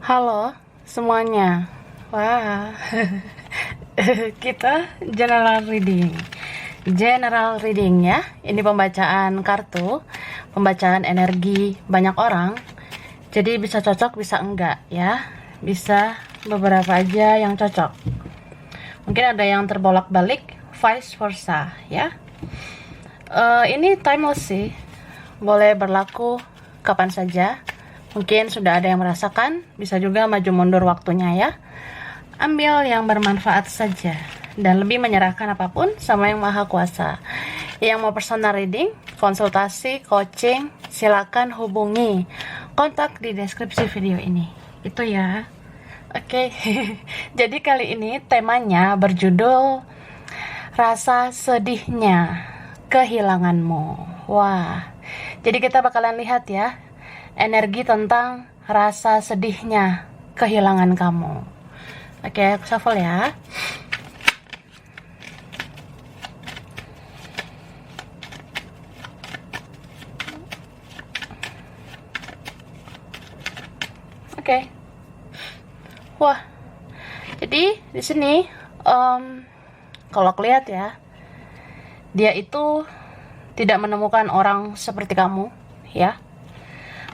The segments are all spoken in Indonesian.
Halo semuanya. Wah. Kita general reading ya. Ini pembacaan kartu, pembacaan energi banyak orang. Jadi bisa cocok, bisa enggak ya. Bisa beberapa aja yang cocok. Mungkin ada yang terbolak-balik, vice versa ya. Ini timeless sih. Boleh berlaku kapan saja. Mungkin sudah ada yang merasakan, bisa juga maju mundur waktunya ya. Ambil yang bermanfaat saja dan lebih menyerahkan apapun sama yang maha kuasa. Yang mau personal reading, konsultasi, coaching, silakan hubungi kontak di deskripsi video ini. Itu ya. Oke. Jadi kali ini temanya berjudul rasa sedihnya kehilanganmu. Wah. Jadi kita bakalan lihat ya energi tentang rasa sedihnya kehilangan kamu. Oke, aku shuffle ya. Oke. Wah. Jadi di sini kalau lihat ya, dia itu tidak menemukan orang seperti kamu ya.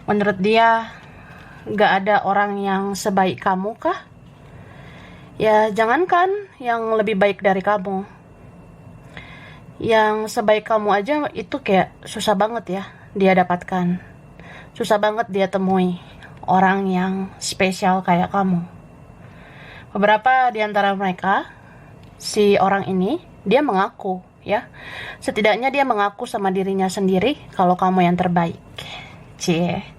Menurut dia gak ada orang yang sebaik kamu kah? Ya jangankan yang lebih baik dari kamu, yang sebaik kamu aja itu kayak susah banget ya dia dapatkan. Susah banget dia temui orang yang spesial kayak kamu. Beberapa di antara mereka, si orang ini, dia mengaku ya, setidaknya dia mengaku sama dirinya sendiri kalau kamu yang terbaik. Cie.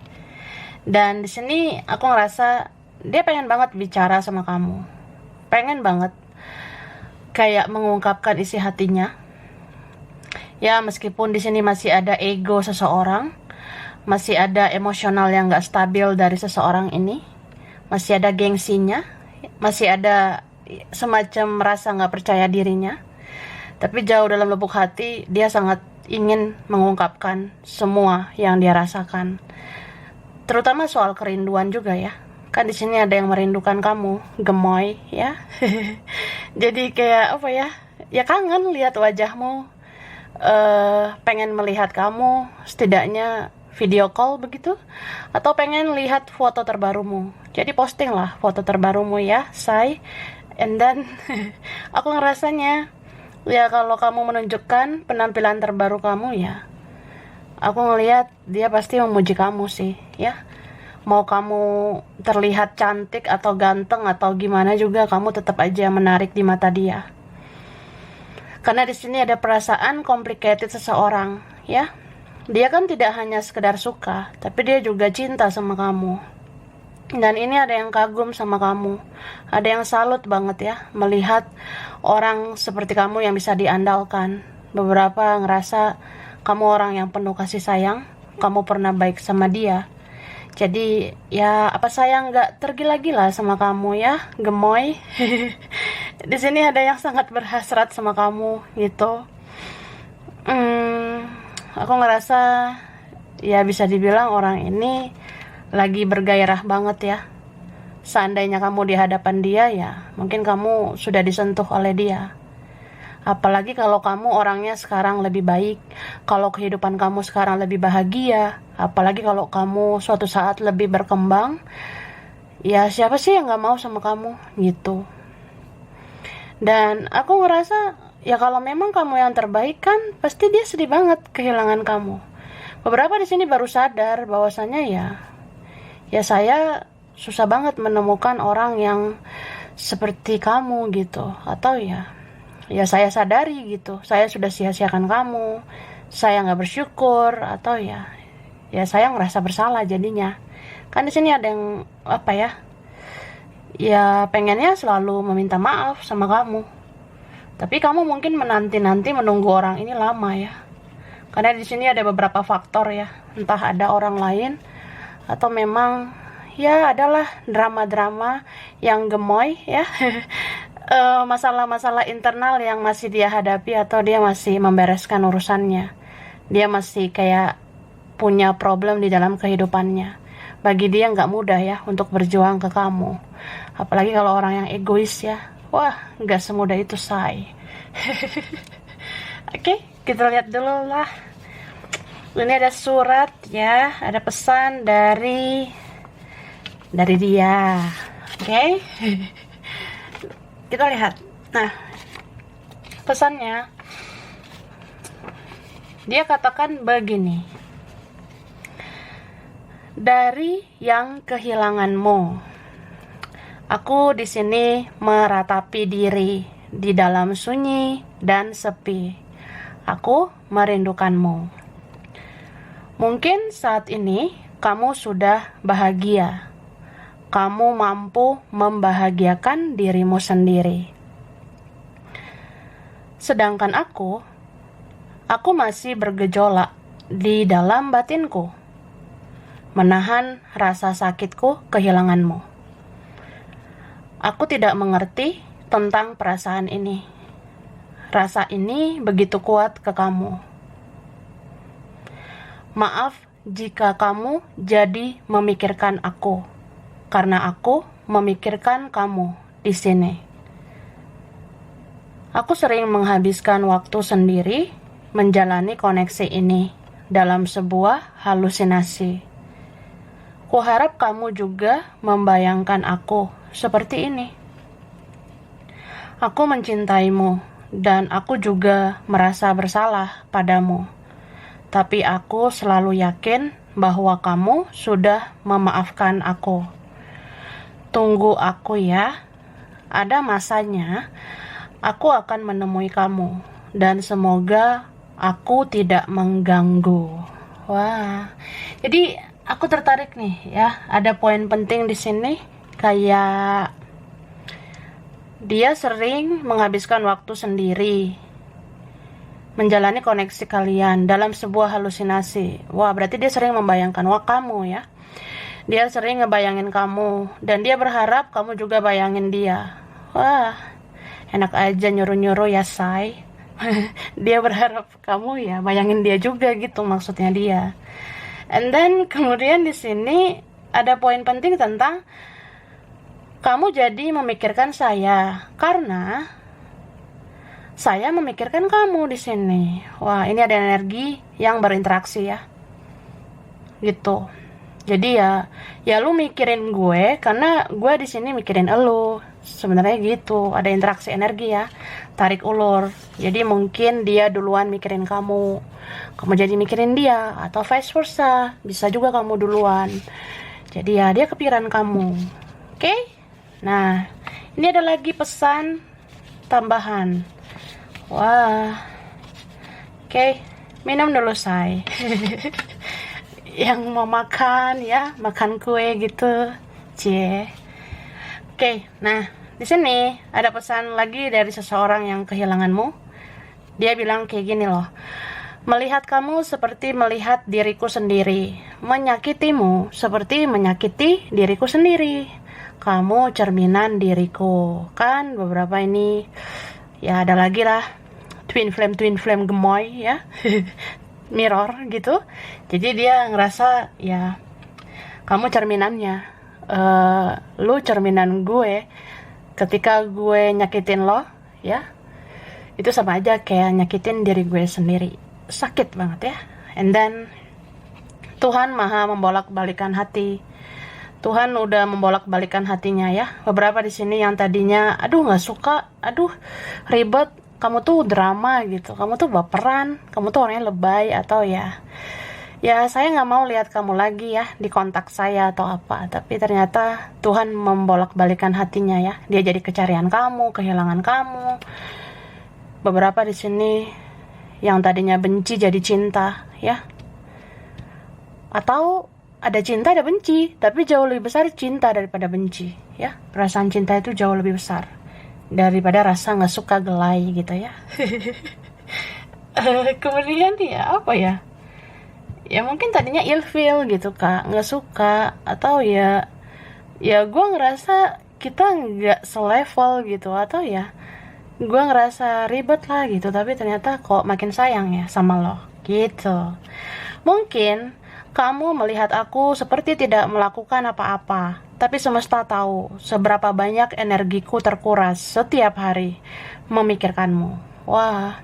Dan di sini aku ngerasa dia pengen banget bicara sama kamu. Pengen banget kayak mengungkapkan isi hatinya. Ya, meskipun di sini masih ada ego seseorang, masih ada emosional yang gak stabil dari seseorang ini, masih ada gengsinya, masih ada semacam merasa gak percaya dirinya. Tapi jauh dalam lubuk hati, dia sangat ingin mengungkapkan semua yang dia rasakan, terutama soal kerinduan juga ya. Kan di sini ada yang merindukan kamu, gemoy ya. Jadi kayak apa ya? Ya kangen lihat wajahmu, pengen melihat kamu, setidaknya video call begitu, atau pengen lihat foto terbarumu. Jadi posting lah foto terbarumu ya, say. And then aku ngerasanya ya kalau kamu menunjukkan penampilan terbaru kamu ya, aku ngelihat dia pasti memuji kamu sih ya. Mau kamu terlihat cantik atau ganteng atau gimana juga, kamu tetap aja menarik di mata dia. Karena di sini ada perasaan complicated seseorang ya. Dia kan tidak hanya sekedar suka, tapi dia juga cinta sama kamu. Dan ini ada yang kagum sama kamu, ada yang salut banget ya melihat orang seperti kamu yang bisa diandalkan. Beberapa ngerasa kamu orang yang penuh kasih sayang, kamu pernah baik sama dia. Jadi ya apa sayang nggak tergila-gila sama kamu ya, gemoy. Di sini ada yang sangat berhasrat sama kamu gitu. Aku ngerasa ya bisa dibilang orang ini lagi bergairah banget ya. Seandainya kamu di hadapan dia ya, mungkin kamu sudah disentuh oleh dia. Apalagi kalau kamu orangnya sekarang lebih baik, kalau kehidupan kamu sekarang lebih bahagia, apalagi kalau kamu suatu saat lebih berkembang, ya siapa sih yang gak mau sama kamu gitu. Dan aku ngerasa ya kalau memang kamu yang terbaik kan, pasti dia sedih banget kehilangan kamu. Beberapa di sini baru sadar bahwasanya ya saya susah banget menemukan orang yang seperti kamu gitu, atau ya saya sadari gitu, saya sudah sia-siakan kamu, saya nggak bersyukur, atau ya saya ngerasa bersalah jadinya. Kan di sini ada yang apa ya pengennya selalu meminta maaf sama kamu, tapi kamu mungkin menanti menunggu orang ini lama ya, karena di sini ada beberapa faktor ya, entah ada orang lain atau memang ya adalah drama-drama yang gemoy ya. Masalah-masalah internal yang masih dia hadapi, atau dia masih membereskan urusannya. Dia masih kayak punya problem di dalam kehidupannya. bagi dia nggak mudah ya untuk berjuang ke kamu. Apalagi kalau orang yang egois ya. Wah, nggak semudah itu, say. Oke, kita lihat dulu lah. Ini ada surat ya, ada pesan dari dia. Oke. Kita lihat. Nah, pesannya dia katakan begini. Dari yang kehilanganmu, aku di sini meratapi diri di dalam sunyi dan sepi. Aku merindukanmu. Mungkin saat ini kamu sudah bahagia. Kamu mampu membahagiakan dirimu sendiri. Sedangkan aku masih bergejolak di dalam batinku, menahan rasa sakitku kehilanganmu. Aku tidak mengerti tentang perasaan ini. Rasa ini begitu kuat ke kamu. Maaf jika kamu jadi memikirkan aku, karena aku memikirkan kamu di sini. Aku sering menghabiskan waktu sendiri menjalani koneksi ini dalam sebuah halusinasi. Kuharap kamu juga membayangkan aku seperti ini. Aku mencintaimu dan aku juga merasa bersalah padamu. Tapi aku selalu yakin bahwa kamu sudah memaafkan aku. Tunggu aku ya. Ada masanya aku akan menemui kamu dan semoga aku tidak mengganggu. Wah. Jadi aku tertarik nih ya. Ada poin penting di sini kayak dia sering menghabiskan waktu sendiri menjalani koneksi kalian dalam sebuah halusinasi. Wah, berarti dia sering membayangkan kamu ya. Dia sering ngebayangin kamu dan dia berharap kamu juga bayangin dia. Wah, enak aja nyuruh-nyuruh ya, say. Dia berharap kamu ya bayangin dia juga gitu maksudnya dia. And then kemudian di sini ada poin penting tentang kamu jadi memikirkan saya karena saya memikirkan kamu di sini. Wah, ini ada energi yang berinteraksi ya. Gitu. Jadi ya lu mikirin gue karena gue di sini mikirin elu. Sebenarnya gitu, ada interaksi energi ya. Tarik ulur. Jadi mungkin dia duluan mikirin kamu. Kamu jadi mikirin dia atau vice versa. Bisa juga kamu duluan. Jadi ya dia kepikiran kamu. Oke? Nah, ini ada lagi pesan tambahan. Wah. Oke, minum dulu, say. Yang mau makan ya, makan kue gitu. Cie. Oke, nah, di sini ada pesan lagi dari seseorang yang kehilanganmu. Dia bilang kayak gini loh. Melihat kamu seperti melihat diriku sendiri. Menyakitimu seperti menyakiti diriku sendiri. Kamu cerminan diriku. Kan beberapa ini ya ada lagi lah twin flame gemoy ya. Mirror gitu. Jadi dia ngerasa ya kamu cerminannya. Lu cerminan gue. Ketika gue nyakitin lo ya, itu sama aja kayak nyakitin diri gue sendiri. Sakit banget ya. And then Tuhan maha membolak-balikan hati. Tuhan udah membolak-balikan hatinya ya. Beberapa di sini yang tadinya aduh nggak suka, aduh ribet, kamu tuh drama gitu, kamu tuh baperan, kamu tuh orangnya lebay atau ya saya nggak mau lihat kamu lagi ya di kontak saya atau apa. Tapi ternyata Tuhan membolak-balikan hatinya ya. Dia jadi kecarian kamu, kehilangan kamu. Beberapa di sini yang tadinya benci jadi cinta ya. Atau ada cinta, ada benci, tapi jauh lebih besar cinta daripada benci ya. Perasaan cinta itu jauh lebih besar daripada rasa nggak suka gelai gitu ya. Kemudian ya apa ya mungkin tadinya ilfeel gitu kak, nggak suka, atau ya gue ngerasa kita nggak selevel gitu, atau ya gue ngerasa ribet lah gitu, tapi ternyata kok makin sayang ya sama lo gitu. Mungkin Kamu melihat aku seperti tidak melakukan apa-apa, tapi semesta tahu seberapa banyak energiku terkuras setiap hari memikirkanmu. Wah,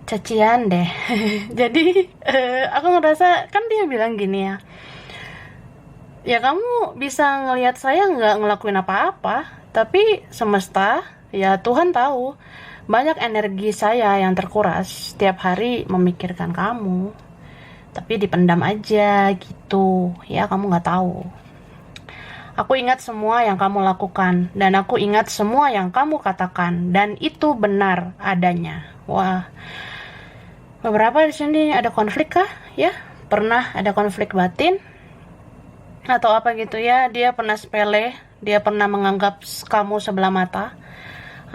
cacian deh. Jadi aku ngerasa, kan dia bilang gini ya, ya kamu bisa ngelihat saya nggak ngelakuin apa-apa, tapi semesta, ya Tuhan tahu banyak energi saya yang terkuras setiap hari memikirkan kamu, tapi dipendam aja gitu ya, kamu nggak tahu. Aku ingat semua yang kamu lakukan, dan aku ingat semua yang kamu katakan, dan itu benar adanya. Wah, beberapa di sini ada konflik kah? Ya, pernah ada konflik batin atau apa gitu ya? Dia pernah sepele, dia pernah menganggap kamu sebelah mata,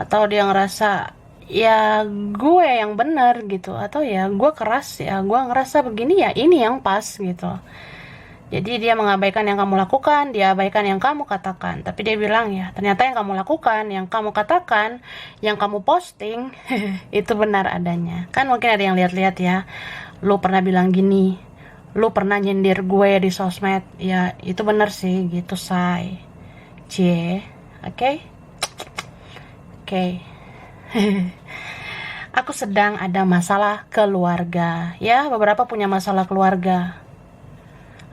atau dia ngerasa ya gue yang benar gitu, atau ya gue keras, ya gue ngerasa begini, ya ini yang pas gitu. Jadi dia mengabaikan yang kamu lakukan, dia abaikan yang kamu katakan. Tapi dia bilang ya, ternyata yang kamu lakukan, yang kamu katakan, yang kamu posting, itu benar adanya. Kan mungkin ada yang lihat-lihat ya, lu pernah bilang gini, lu pernah nyindir gue di sosmed. Ya itu benar sih gitu, say. Cie, oke? Oke. Aku sedang ada masalah keluarga. Ya, beberapa punya masalah keluarga.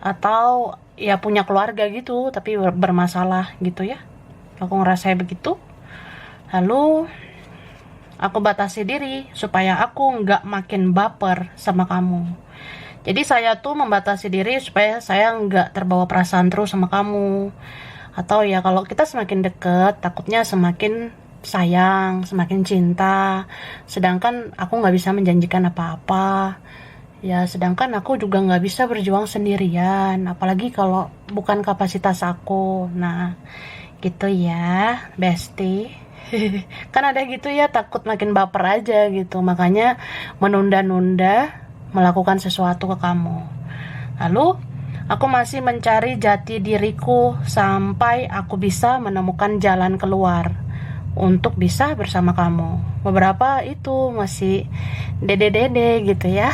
Atau ya punya keluarga gitu tapi bermasalah gitu ya, aku ngerasa begitu. Lalu aku batasi diri supaya aku nggak makin baper sama kamu. Jadi saya tuh membatasi diri supaya saya nggak terbawa perasaan terus sama kamu. Atau ya kalau kita semakin deket, takutnya semakin sayang, semakin cinta, sedangkan aku nggak bisa menjanjikan apa-apa. Ya, sedangkan aku juga nggak bisa berjuang sendirian, apalagi kalau bukan kapasitas aku. Nah, gitu ya, bestie. Kan ada gitu ya, takut makin baper aja gitu, makanya menunda-nunda melakukan sesuatu ke kamu. Lalu, aku masih mencari jati diriku sampai aku bisa menemukan jalan keluar untuk bisa bersama kamu. Beberapa itu masih dede-dede gitu ya.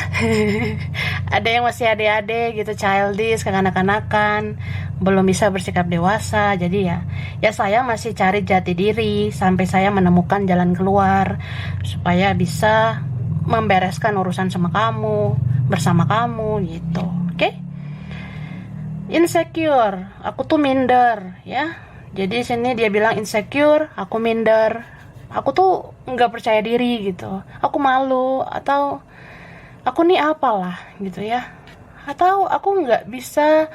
Ada yang masih ade-ade gitu, childish, kekanak-kanakan, belum bisa bersikap dewasa. Jadi ya saya masih cari jati diri sampai saya menemukan jalan keluar supaya bisa membereskan urusan sama kamu, bersama kamu gitu. Oke? Insecure, aku tuh minder ya. Jadi sini dia bilang insecure, aku minder, aku tuh nggak percaya diri gitu, aku malu, atau aku nih apalah gitu ya, atau aku nggak bisa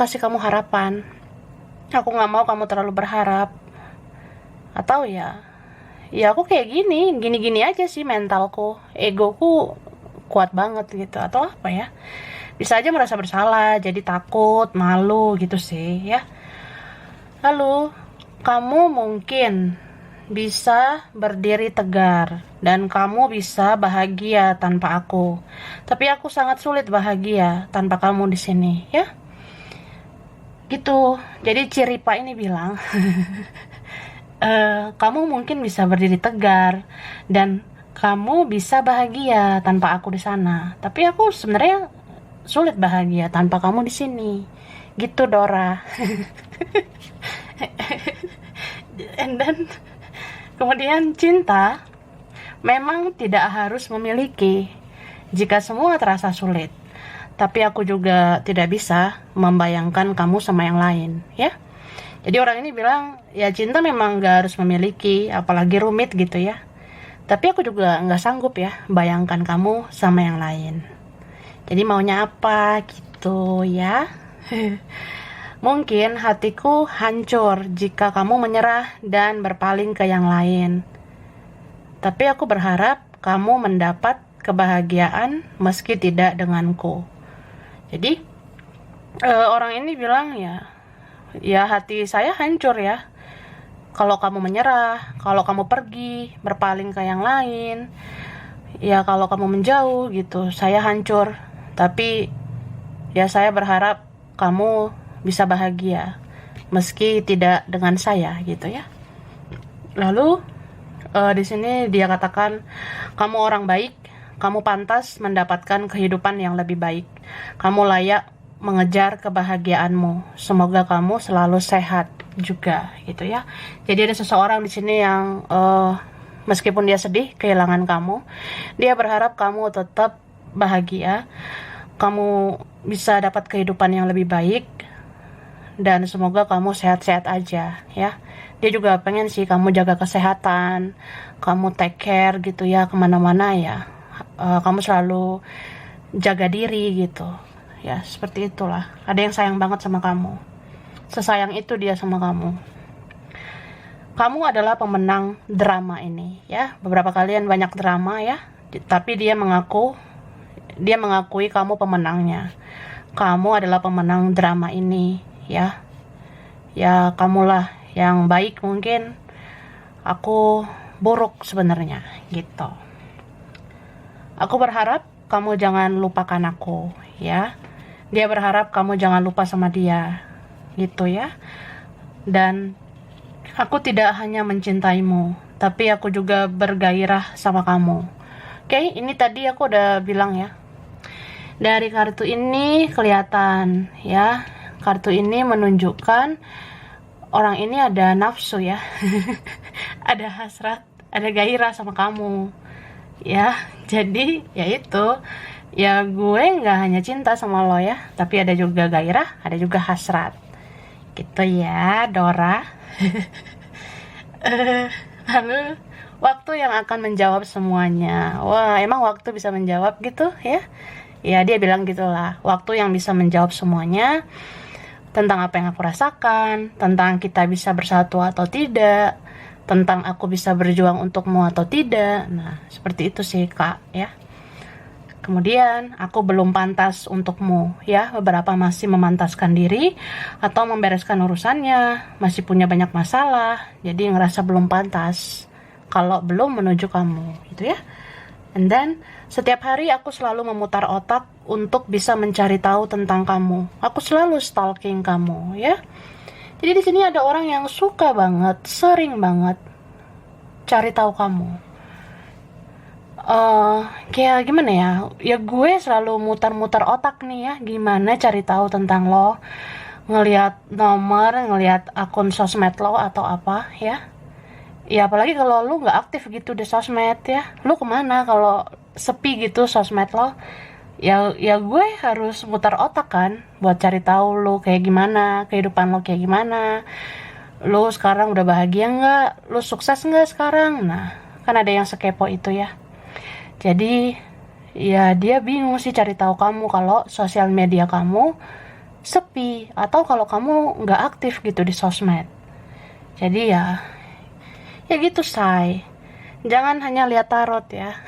kasih kamu harapan, aku nggak mau kamu terlalu berharap, atau ya aku kayak gini aja sih, mentalku, egoku kuat banget gitu, atau apa ya, bisa aja merasa bersalah, jadi takut, malu gitu sih ya. Lalu, kamu mungkin bisa berdiri tegar dan kamu bisa bahagia tanpa aku. Tapi aku sangat sulit bahagia tanpa kamu di sini, ya. Gitu. Jadi ciri Pak ini bilang, kamu mungkin bisa berdiri tegar dan kamu bisa bahagia tanpa aku di sana. Tapi aku sebenarnya sulit bahagia tanpa kamu di sini. Gitu, Dora. And then kemudian cinta memang tidak harus memiliki jika semua terasa sulit. Tapi aku juga tidak bisa membayangkan kamu sama yang lain, ya. Jadi orang ini bilang, ya cinta memang gak harus memiliki, apalagi rumit gitu ya. Tapi aku juga gak sanggup ya bayangkan kamu sama yang lain. Jadi maunya apa gitu ya. Mungkin hatiku hancur jika kamu menyerah dan berpaling ke yang lain. Tapi aku berharap kamu mendapat kebahagiaan meski tidak denganku. Jadi orang ini bilang ya hati saya hancur ya. Kalau kamu menyerah, kalau kamu pergi, berpaling ke yang lain, ya kalau kamu menjauh gitu, saya hancur. Tapi ya saya berharap kamu bisa bahagia meski tidak dengan saya gitu ya. Lalu di sini dia katakan kamu orang baik, Kamu pantas mendapatkan kehidupan yang lebih baik. Kamu layak mengejar kebahagiaanmu. Semoga kamu selalu sehat juga, gitu ya. Jadi ada seseorang di sini yang meskipun dia sedih kehilangan kamu, dia berharap kamu tetap bahagia, kamu bisa dapat kehidupan yang lebih baik, dan semoga kamu sehat-sehat aja ya. Dia juga pengen sih kamu jaga kesehatan, kamu take care gitu ya, kemana-mana ya. Kamu selalu jaga diri gitu ya, seperti itulah. Ada yang sayang banget sama kamu, sesayang itu dia sama kamu. Kamu adalah pemenang drama ini ya. Beberapa kalian banyak drama ya, tapi dia mengakui kamu pemenangnya. Kamu adalah pemenang drama ini ya. Ya kamulah yang baik, mungkin aku buruk sebenarnya gitu. Aku berharap kamu jangan lupakan aku ya. Dia berharap kamu jangan lupa sama dia gitu ya. Dan aku tidak hanya mencintaimu, tapi aku juga bergairah sama kamu. Oke, ini tadi aku udah bilang ya. Dari kartu ini kelihatan ya. Kartu ini menunjukkan orang ini ada nafsu ya. Ada hasrat, ada gairah sama kamu ya. Jadi ya itu ya, gue nggak hanya cinta sama lo ya, tapi ada juga gairah, ada juga hasrat gitu ya Dora. Lalu waktu yang akan menjawab semuanya. Wah, emang waktu bisa menjawab gitu ya? Ya dia bilang gitulah, waktu yang bisa menjawab semuanya tentang apa yang aku rasakan, tentang kita bisa bersatu atau tidak, tentang aku bisa berjuang untukmu atau tidak. Nah, seperti itu sih Kak ya. Kemudian, aku belum pantas untukmu ya. Beberapa masih memantaskan diri atau membereskan urusannya, masih punya banyak masalah, jadi ngerasa belum pantas kalau belum menuju kamu gitu ya. And then, setiap hari aku selalu memutar otak untuk bisa mencari tahu tentang kamu. Aku selalu stalking kamu ya. Jadi di sini ada orang yang suka banget, sering banget cari tahu kamu. Kayak gimana ya? Ya gue selalu mutar-mutar otak nih ya, gimana cari tahu tentang lo, ngelihat nomor, ngelihat akun sosmed lo atau apa ya. Ya apalagi kalau lu nggak aktif gitu di sosmed ya, lu kemana kalau sepi gitu sosmed lo? Ya gue harus mutar otak kan buat cari tahu lu kayak gimana, kehidupan lo kayak gimana, lu sekarang udah bahagia nggak, lu sukses nggak sekarang. Nah kan ada yang sekepo itu ya. Jadi ya dia bingung sih cari tahu kamu kalau sosial media kamu sepi atau kalau kamu nggak aktif gitu di sosmed. Jadi ya gitu say. Jangan hanya lihat tarot ya.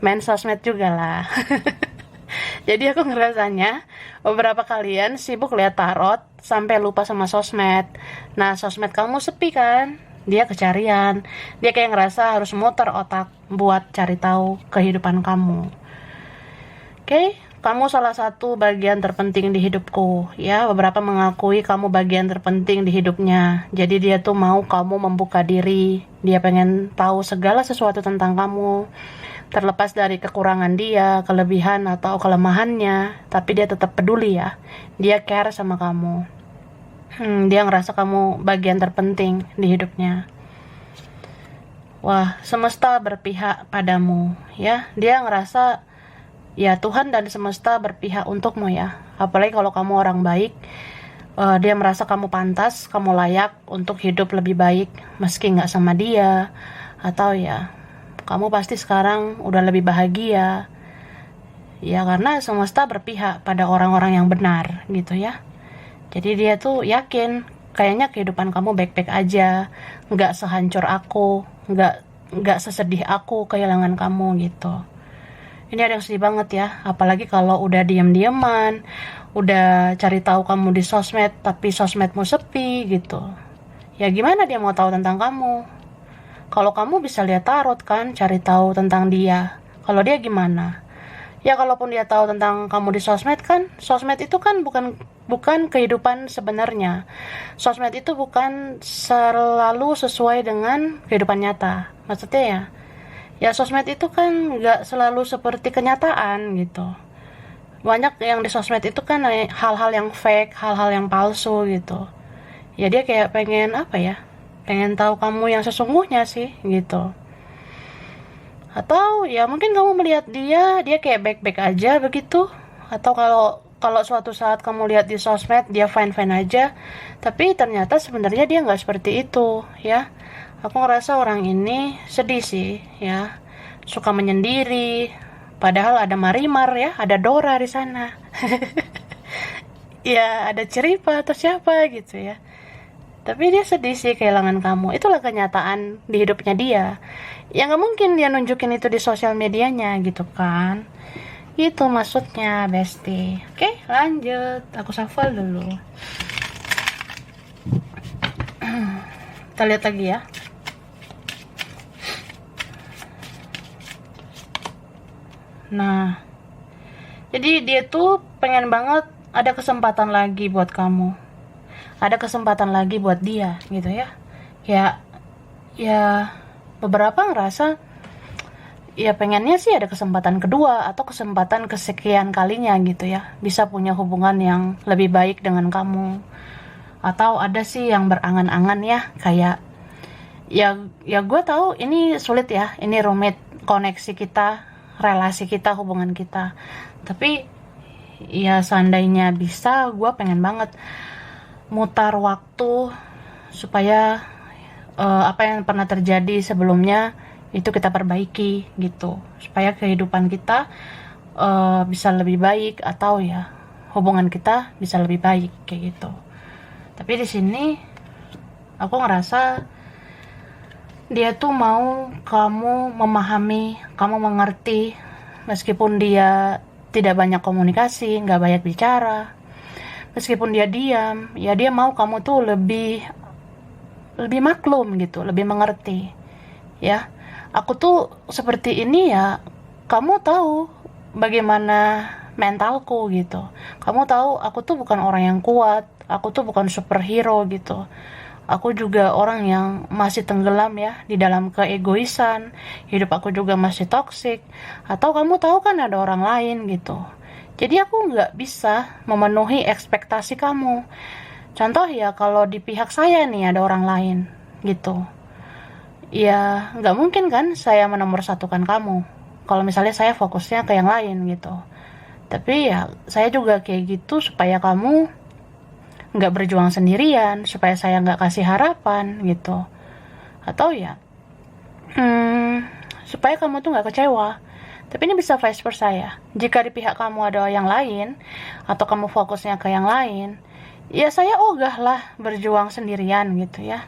Main sosmed juga lah. Jadi aku ngerasanya beberapa kalian sibuk lihat tarot sampai lupa sama sosmed. Nah sosmed kamu sepi kan, dia kecarian, dia kayak ngerasa harus muter otak buat cari tahu kehidupan kamu. Oke, kamu salah satu bagian terpenting di hidupku ya. Beberapa mengakui kamu bagian terpenting di hidupnya. Jadi dia tuh mau kamu membuka diri, dia pengen tahu segala sesuatu tentang kamu, terlepas dari kekurangan dia, kelebihan atau kelemahannya, tapi dia tetap peduli ya. Dia care sama kamu. Dia ngerasa kamu bagian terpenting di hidupnya. Wah, semesta berpihak padamu ya. Dia ngerasa ya Tuhan dan semesta berpihak untukmu ya. Apalagi kalau kamu orang baik, dia merasa kamu pantas, kamu layak untuk hidup lebih baik meski nggak sama dia. Atau ya kamu pasti sekarang udah lebih bahagia ya, karena semesta berpihak pada orang-orang yang benar gitu ya. Jadi dia tuh yakin kayaknya kehidupan kamu baik-baik aja, nggak sehancur aku, nggak sesedih aku kehilangan kamu gitu. Ini ada yang sedih banget ya, apalagi kalau udah diam-diaman, udah cari tahu kamu di sosmed tapi sosmedmu sepi gitu. Ya gimana dia mau tahu tentang kamu? Kalau kamu bisa lihat tarot kan, cari tahu tentang dia. Kalau dia gimana? Ya kalaupun dia tahu tentang kamu di sosmed kan, sosmed itu kan bukan kehidupan sebenarnya. Sosmed itu bukan selalu sesuai dengan kehidupan nyata. Maksudnya Ya sosmed itu kan nggak selalu seperti kenyataan gitu. Banyak yang di sosmed itu kan hal-hal yang fake, hal-hal yang palsu gitu. Ya dia kayak pengen apa ya, pengen tahu kamu yang sesungguhnya sih gitu. Atau ya mungkin kamu melihat dia kayak baik-baik aja begitu. Atau kalau kalau suatu saat kamu lihat di sosmed dia fine-fine aja, tapi ternyata sebenarnya dia nggak seperti itu ya. Aku ngerasa orang ini sedih sih ya, suka menyendiri. Padahal ada Marimar ya, ada Dora di sana. Ya ada Cerita atau siapa gitu ya. Tapi dia sedih sih kehilangan kamu. Itulah kenyataan di hidupnya dia. Ya nggak mungkin dia nunjukin itu di sosial medianya gitu kan. Itu maksudnya, Besti. Oke, lanjut. Aku shuffle dulu. Kita lihat lagi ya. Nah, jadi dia tuh pengen banget ada kesempatan lagi buat kamu. Ada kesempatan lagi buat dia gitu ya. Ya beberapa ngerasa ya pengennya sih ada kesempatan kedua atau kesempatan kesekian kalinya gitu ya, bisa punya hubungan yang lebih baik dengan kamu. Atau ada sih yang berangan-angan ya, kayak ya gue tahu ini sulit ya, ini rumit koneksi kita, relasi kita, hubungan kita. Tapi ya seandainya bisa, gue pengen banget mutar waktu supaya apa yang pernah terjadi sebelumnya itu kita perbaiki gitu, supaya kehidupan kita bisa lebih baik, atau ya hubungan kita bisa lebih baik kayak gitu. Tapi di sini aku ngerasa dia tuh mau kamu memahami, kamu mengerti, meskipun dia tidak banyak komunikasi, nggak banyak bicara, meskipun dia diam, ya dia mau kamu tuh lebih maklum gitu, lebih mengerti ya. Aku tuh seperti ini ya, kamu tahu bagaimana mentalku gitu. Kamu tahu aku tuh bukan orang yang kuat, aku tuh bukan superhero gitu. Aku juga orang yang masih tenggelam ya di dalam keegoisan. Hidup aku juga masih toksik. Atau kamu tahu kan ada orang lain gitu. Jadi aku nggak bisa memenuhi ekspektasi kamu. Contoh ya, kalau di pihak saya nih ada orang lain gitu. Ya nggak mungkin kan saya menomorsatukan kamu kalau misalnya saya fokusnya ke yang lain gitu. Tapi ya saya juga kayak gitu supaya kamu nggak berjuang sendirian, supaya saya nggak kasih harapan gitu. Atau ya supaya kamu tuh nggak kecewa. Tapi ini bisa vice versa ya. Jika di pihak kamu ada yang lain, atau kamu fokusnya ke yang lain, ya saya ogah lah berjuang sendirian gitu ya.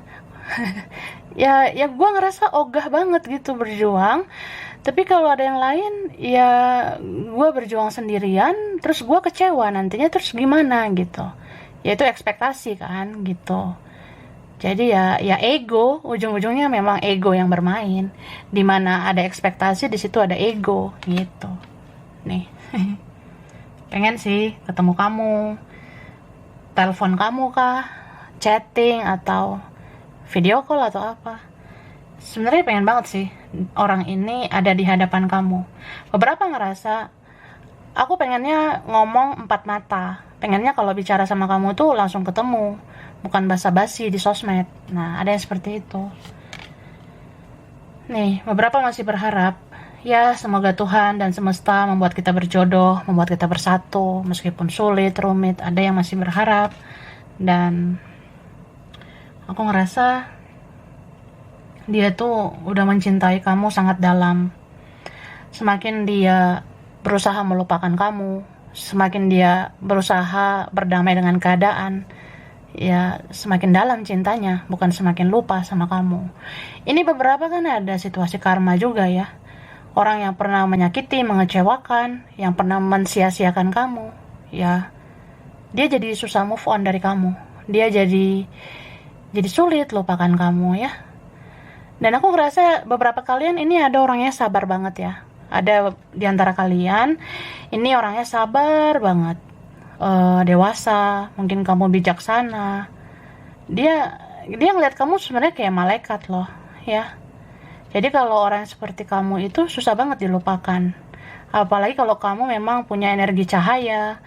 Ya gue ngerasa ogah banget gitu berjuang. Tapi kalau ada yang lain, ya gue berjuang sendirian, terus gue kecewa nantinya, terus gimana gitu. Ya itu ekspektasi kan gitu. Jadi ya ego, ujung-ujungnya memang ego yang bermain. Dimana ada ekspektasi, di situ ada ego gitu. Nih, pengen sih ketemu kamu, telepon kamu kah, chatting atau video call atau apa. Sebenarnya pengen banget sih orang ini ada di hadapan kamu. Beberapa ngerasa aku pengennya ngomong empat mata. Pengennya kalau bicara sama kamu tuh langsung ketemu, bukan basa-basi di sosmed. Nah, ada yang seperti itu. Nih, beberapa masih berharap ya semoga Tuhan dan semesta membuat kita berjodoh, membuat kita bersatu, meskipun sulit, rumit. Ada yang masih berharap. Dan aku ngerasa dia tuh udah mencintai kamu sangat dalam. Semakin dia berusaha melupakan kamu, semakin dia berusaha berdamai dengan keadaan, ya semakin dalam cintanya, bukan semakin lupa sama kamu. Ini beberapa kan ada situasi karma juga ya. Orang yang pernah menyakiti, mengecewakan, yang pernah mensia-siakan kamu, ya dia jadi susah move on dari kamu. Dia jadi sulit lupakan kamu ya. Dan aku ngerasa beberapa kalian ini ada orangnya sabar banget ya. Ada di antara kalian ini orangnya sabar banget, dewasa, mungkin kamu bijaksana. Dia ngeliat kamu sebenarnya kayak malaikat loh ya. Jadi kalau orang seperti kamu itu susah banget dilupakan. Apalagi kalau kamu memang punya energi cahaya,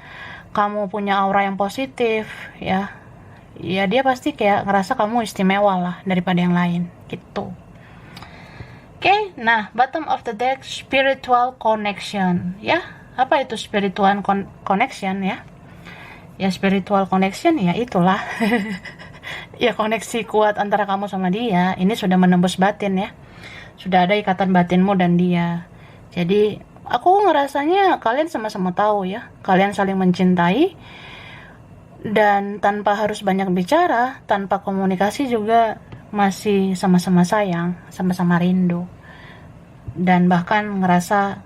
kamu punya aura yang positif, ya. Ya dia pasti kayak ngerasa kamu istimewa lah daripada yang lain, gitu. Oke, nah bottom of the deck spiritual connection, ya. Apa itu spiritual connection ya? Ya spiritual connection ya itulah. Ya koneksi kuat antara kamu sama dia. Ini sudah menembus batin ya. Sudah ada ikatan batinmu dan dia. Jadi aku ngerasanya kalian sama-sama tahu ya. Kalian saling mencintai. Dan tanpa harus banyak bicara, tanpa komunikasi juga masih sama-sama sayang, sama-sama rindu. Dan bahkan ngerasa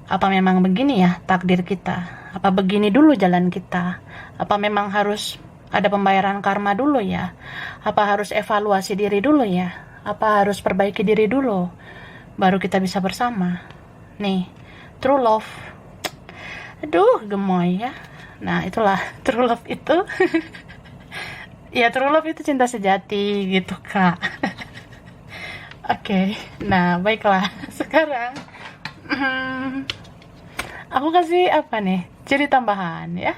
apa memang begini ya takdir kita? Apa begini dulu jalan kita? Apa memang harus ada pembayaran karma dulu ya? Apa harus evaluasi diri dulu ya? Apa harus perbaiki diri dulu baru kita bisa bersama? Nih, true love. Aduh, gemoy ya. Nah, itulah true love itu. Ya, true love itu cinta sejati gitu, Kak. Oke, nah baiklah. Sekarang aku kasih apa nih? Jadi tambahan ya.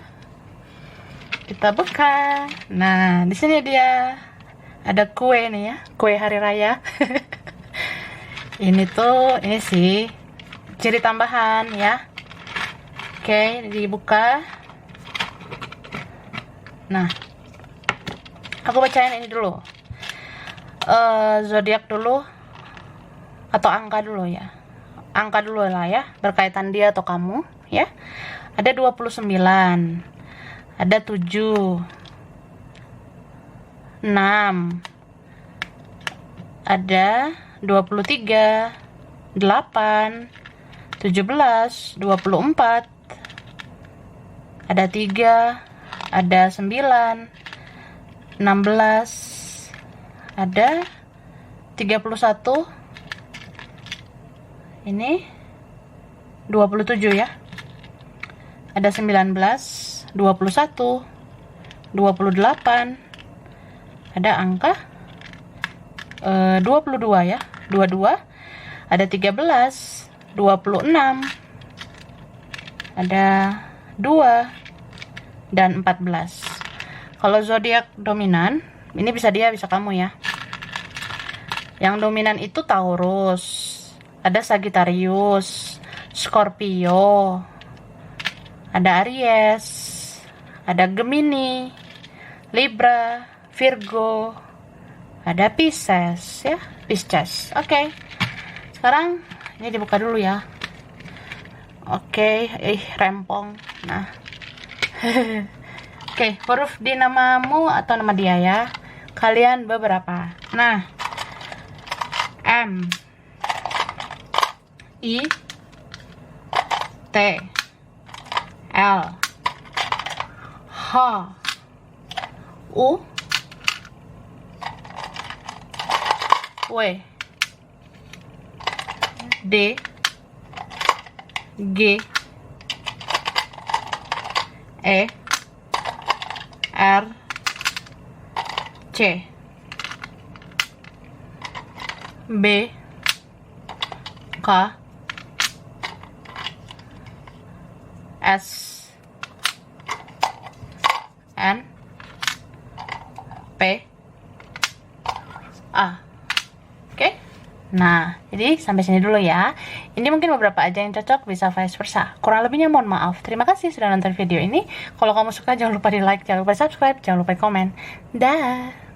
Kita buka. Nah, di sini dia ada kue nih ya, kue hari raya. Ini sih jadi tambahan ya. Oke, dibuka. Nah, aku bacain ini dulu. Zodiak dulu atau angka dulu ya. Angka dulu lah ya, berkaitan dia atau kamu ya. Ada 29. Ada 7. 6. Ada 23. 8. 17. 24. Ada 3. Ada 9. 16. Ada 31. Ini 27 ya. Ada 19, 21, 28. Ada angka 22 ya. 22. Ada 13, 26. Ada 2 dan 14. Kalau zodiak dominan, ini bisa dia, bisa kamu ya. Yang dominan itu Taurus. Ada Sagittarius, Scorpio, ada Aries, ada Gemini, Libra, Virgo, ada Pisces ya, Pisces. Oke. Sekarang ini dibuka dulu ya. Oke, rempong. Nah. Oke, huruf di namamu atau nama dia ya. Kalian beberapa. Nah. M, I, T, L, H, U, W, D, G, E, R, C, B, K, S, N, P, A. Oke. Nah, jadi sampai sini dulu ya. Ini mungkin beberapa aja yang cocok, bisa vice versa. Kurang lebihnya mohon maaf. Terima kasih sudah nonton video ini. Kalau kamu suka jangan lupa di like, jangan lupa di subscribe, jangan lupa di komen. Dah.